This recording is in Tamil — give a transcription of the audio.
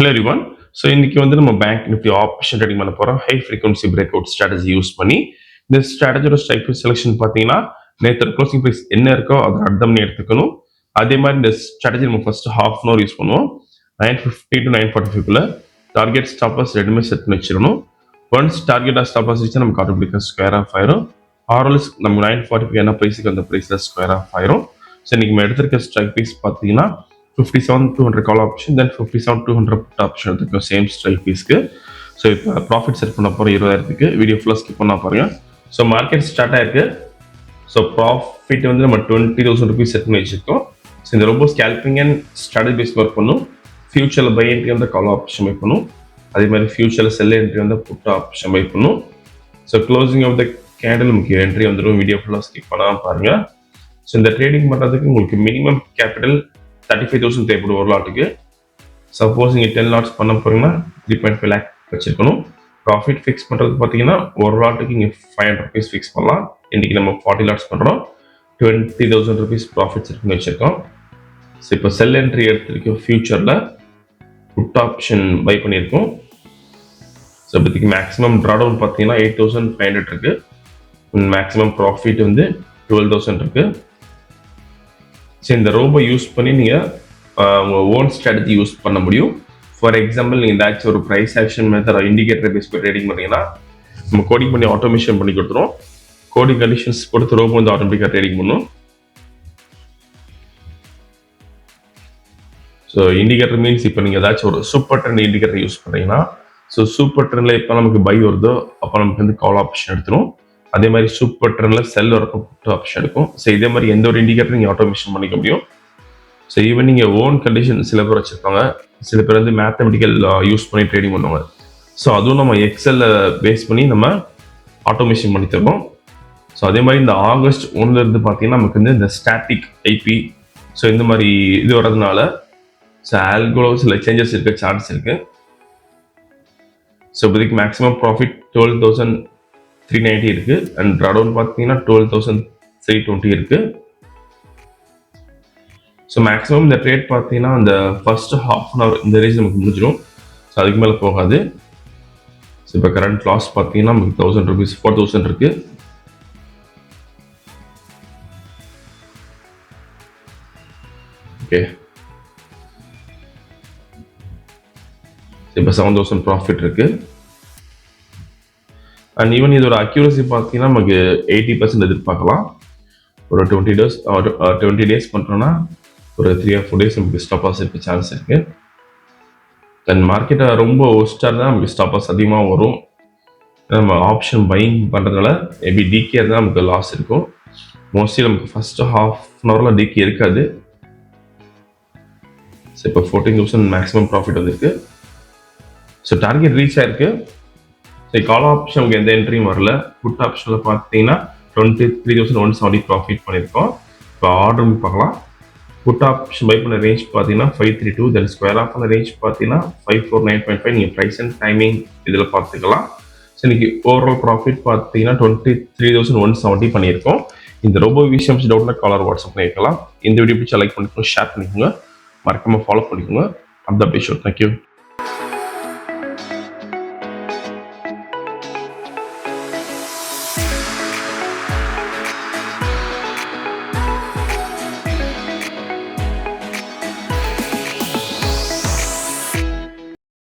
Hello everyone. So இன்னைக்கு வந்து நம்ம பேங்க் நிஃப்டி ஆப்ஷன் ட்ரேடிங் பண்ண போறோம். High frequency break out strategy use பண்ணி இந்த ஸ்ட்ராட்டஜியோட ஸ்ட்ரைக் ப்ரைஸ் செலெக்ஷன் பார்த்தீங்கன்னா நேற்று க்ளோசிங் ப்ரைஸ் என்ன இருக்கோ அதை அர்த்தம் எடுத்துக்கணும். அதே மாதிரி இந்த ஸ்ட்ராட்டஜி நம்ம first half an hour use பண்ணுவோம். 9:50 to 9:45 டார்கெட் ஸ்டாப் லாஸ் ரெண்டுமே செட் பண்ணி வச்சிடணும். ஒன்ஸ் டார்கெட் ஸ்டாப் லாஸ் வச்சு நமக்கு ஆட்டோமேட்டிக்காக ஸ்கொயர் ஆஃப் ஆயிரும். ஆர்எல்எஸ் நம்ம 9:45 என்ன ப்ரைஸுக்கு அந்த ப்ரைஸில் ஸ்கொயர் ஆஃப் ஆயிரும். ஸோ இன்னைக்கு நம்ம எடுத்திருக்க ஸ்ட்ரைக் ப்ரைஸ் பார்த்தீங்கன்னா 57,200 call option then 57,200 put option எடுத்துக்கோ சேம் ஸ்ட்ரைக் பீஸ்க்கு. ஸோ இப்போ ப்ராஃபிட் செட் பண்ண போகிறோம் 20,000க்கு. வீடியோ ஃபுல்லாக ஸ்கிப் பண்ணா பாருங்க. ஸோ மார்க்கெட் ஸ்டார்ட் ஆயிருக்கு. ஸோ ப்ராஃபிட் வந்து நம்ம 20,000 ருபீஸ் செட் பண்ணி வச்சிருக்கோம். ஸோ இந்த ரொம்ப scalping and strategy base work பண்ணும். ஃபியூச்சரில் பை என்ட்ரி வந்து கால் ஆப்ஷன் பை பண்ணும். அதே மாதிரி ஃபியூச்சரில் செல் என்ட்ரி வந்து புட் ஆப்ஷன் பை பண்ணும். So closing of the candle முக்கிய என்ட்ரி வந்துடும். வீடியோ ஃபுல்லாக ஸ்கிப் பண்ணாமல் பாருங்க. ஸோ இந்த ட்ரேடிங் பண்ணுறதுக்கு உங்களுக்கு மினிமம் கேபிட்டல் 35,000 தேவைப்படும் ஒரு லாட்டுக்கு. சப்போஸ் நீங்கள் 10 லாட்ஸ் பண்ண போறீங்கன்னா 3.5 lakh வச்சிருக்கணும். ப்ராஃபிட் ஃபிக்ஸ் பண்ணுறது பார்த்தீங்கன்னா ஒரு லாட்டுக்கு இங்கே 500 ருபீஸ் ஃபிக்ஸ் பண்ணலாம். இன்னைக்கு நம்ம 40 லாட்ஸ் பண்ணுறோம். 20,000 ருபீஸ் ப்ராஃபிட் செட் பண்ணி வச்சிருக்கோம். ஸோ இப்போ செல் என்ட்ரி எடுத்திருக்கோம். ஃபியூச்சரில் புட் ஆப்ஷன் பை பண்ணியிருக்கோம். ஸோ இப்போதைக்கு மேக்ஸிமம் ட்ராடவுன் பார்த்தீங்கன்னா 8,500 இருக்கு. மேக்ஸிமம் ப்ராஃபிட் வந்து 12,000 இருக்கு. ஸோ இந்த ரோபோ யூஸ் பண்ணி நீங்கள் உங்கள் ஓன் ஸ்ட்ராட்டஜி யூஸ் பண்ண முடியும். ஃபார் எக்ஸாம்பிள் நீங்கள் ஏதாச்சும் ஒரு price action method indicator base பண்ணி ட்ரேடிங் பண்ணீங்கன்னா நம்ம கோடிங் பண்ணி ஆட்டோமேஷன் பண்ணி கொடுத்துரும். கோடிங் கண்டிஷன்ஸ் கொடுத்து ரோபோ வந்து ஆட்டோமேட்டிக்காக ட்ரேடிங் பண்ணும். ஸோ இண்டிகேட்டர் மீன்ஸ் இப்போ நீங்கள் ஏதாச்சும் ஒரு சூப்பர் ட்ரெண்ட் இண்டிகேட்டர் யூஸ் பண்ணீங்கன்னா ஸோ சூப்பர் ட்ரெண்டில் எப்போ நமக்கு பை வருதோ அப்போ நமக்கு வந்து கால் ஆப்ஷன் எடுத்துரும். அதே மாதிரி சூப்பர் ட்ரெண்டில் செல் வரப்போ புட் ஆப்ஷன் எடுக்கும். ஸோ இதே மாதிரி எந்த ஒரு இண்டிகேட்டர் நீங்கள் ஆட்டோமேஷன் பண்ணிக்க முடியும். ஸோ ஈவன் நீங்கள் ஓன் கண்டிஷன் சில பேர் வச்சுருப்பாங்க. சில பேர் வந்து மேத்தமெட்டிக்கல் யூஸ் பண்ணி ட்ரேடிங் பண்ணுவாங்க. ஸோ அதுவும் நம்ம எக்ஸலில் பேஸ் பண்ணி நம்ம ஆட்டோமேஷன் பண்ணி தருவோம். ஸோ அதே மாதிரி இந்த ஆகஸ்ட் 1 பார்த்தீங்கன்னா நமக்கு வந்து இந்த ஸ்டாட்டிக் ஐபி ஸோ இந்த மாதிரி இது வர்றதுனால ஸோ ஆல்கோல சில சேஞ்சஸ் இருக்க சான்ஸ் இருக்கு. ஸோ இப்போதைக்கு மேக்ஸிமம் ப்ராஃபிட் 12,390 இருக்கு. அண்ட் ட்ராடவுன் பார்த்தீங்கன்னா 12,320 இருக்கு. ஸோ மேக்ஸிமம் இந்த ட்ரேட் பார்த்தீங்கன்னா அந்த ஃபர்ஸ்ட் ஹாஃப் அன் அவர் இந்த ரேஞ்ச் நமக்கு முடிஞ்சிடும். ஸோ அதுக்கு மேலே போகாது. ஸோ இப்போ கரண்ட் லாஸ் பார்த்தீங்கன்னா நமக்கு 1,000 ருபீஸ் 4,000 இருக்கு. ஓகே, இப்போ 7,000 ப்ராஃபிட் இருக்கு. அண்ட் ஈவன் இதோட அக்யூரசி பார்த்தீங்கன்னா நமக்கு 80% எதிர்பார்க்கலாம். ஒரு 20 டேஸ் பண்ணுறோன்னா ஒரு 3 or 4 days நமக்கு ஸ்டாப் லாஸ் இருக்க சான்ஸ் இருக்கு. தென் மார்க்கெட்டை ரொம்ப ஒஸ்டாக தான் நமக்கு ஸ்டாப் லாஸ் அதிகமாக வரும். நம்ம ஆப்ஷன் பையிங் பண்ணுறதுனால மேபி டிகே இருந்தால் நமக்கு லாஸ் இருக்கும். மோஸ்ட்லி நமக்கு ஃபர்ஸ்ட் ஹாஃப் அன் ஹவரில் டிகே இருக்காது. ஸோ இப்போ 14,000 மேக்ஸிமம் ப்ராஃபிட் வந்துருக்கு. ஸோ டார்கெட் ரீச் ஆயிருக்கு. ஸோ கால் ஆப்ஷனுக்கு எந்த என்ட்ரியும் வரல. புட் ஆப்ஷனில் பார்த்தீங்கன்னா 23,170 ப்ராஃபிட் பண்ணியிருக்கோம். இப்போ ஆர்டர் பார்க்கலாம். புட் ஆப்ஷன் பை பண்ண ரேஞ்ச் பார்த்தீங்கன்னா 532 தென் ஸ்கொயர் ஆஃப் பண்ண ரேஞ்ச் பார்த்தீங்கன்னா 549.5. நீங்கள் ப்ரைஸ் அண்ட் டைமிங் இதில் பார்த்துக்கலாம். ஸோ இன்னைக்கு ஓவரால் ப்ராஃபிட் பார்த்தீங்கன்னா 23,170 பண்ணியிருக்கோம். இந்த ரொம்ப விஷயம் டவுட்னா காலர் வாட்ஸ்அப் பண்ணியிருக்கலாம். இந்த வீடியோ பிடிச்சா லைக் பண்ணிக்கோங்க, ஷேர் பண்ணிக்கோங்க, மறக்காம ஃபாலோ பண்ணிக்கோங்க. அந்த அப்டேட் ஷோ. தேங்க்யூ.